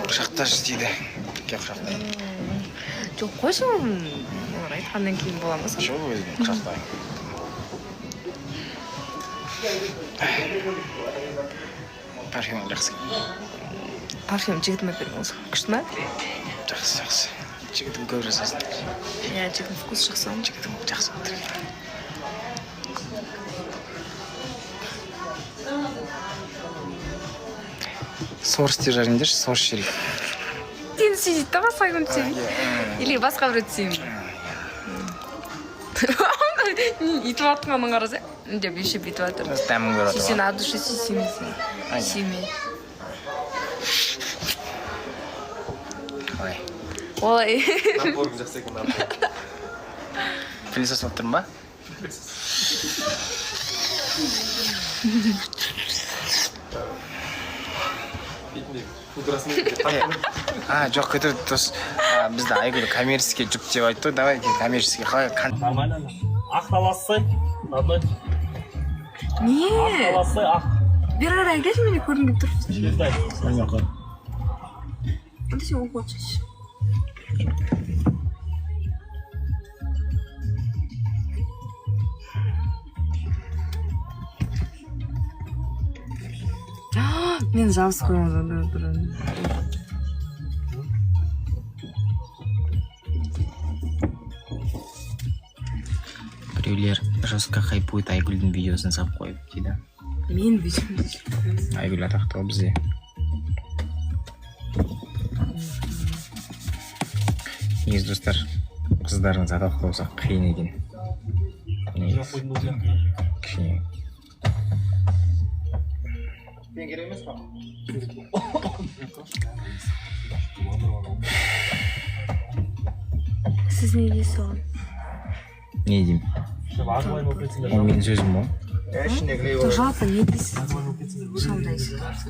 Шахтаж дейді. Кеп шахтай. Жоқ, қойшым олар айтқаннан кейін бола ма? Жоқ, өзім шахтай. Парфюм жақсы. Парфюм жігітіме берген осы. Күшті ма? Жақсы. Жігітім көп жасасын. Иә, жігітім вкус жақсы. Жігітім жақсы отыр. Сорс деп жарыңдаршы, сорс жейік. Сені сөйтеді да басқа күн түсемін. Или басқа біреу түсемін. Итіп атқанын қараса, деп еще бүйтіп атыр. Дәмін көріп атыр. Сүйсен ады үшін сүйсемесін. Сүйме. Олай. Напорым жақсы екен напорым. Пылесос алып тұрмын ба? Жоқ, көтер дос. Бізді Айгүл коммерческий жүк деп айтты. Давай коммерческий қалай? Нормально. Ақ талассай, одной. Не? Ақ талассай, ақ. Бері қарай келші мені көрініп тұр. Жердай. Онда сен оқып отырсың. Мен жабыс қоймадым тұрын. Біреулер жестко хайпует Айгүлдің видеосын салып қойып дейді. Мен бүйтім. Айгүл атақты ғой бізде. Негізі достар, қыздарыңыз атақты болса қиын екен. Кішкене. Мен керек емес па? Сіз не дейсіз оған? Не деймін? Ол менің сөзім ғой. Жалпы не дейсіз? Сондай ситуация.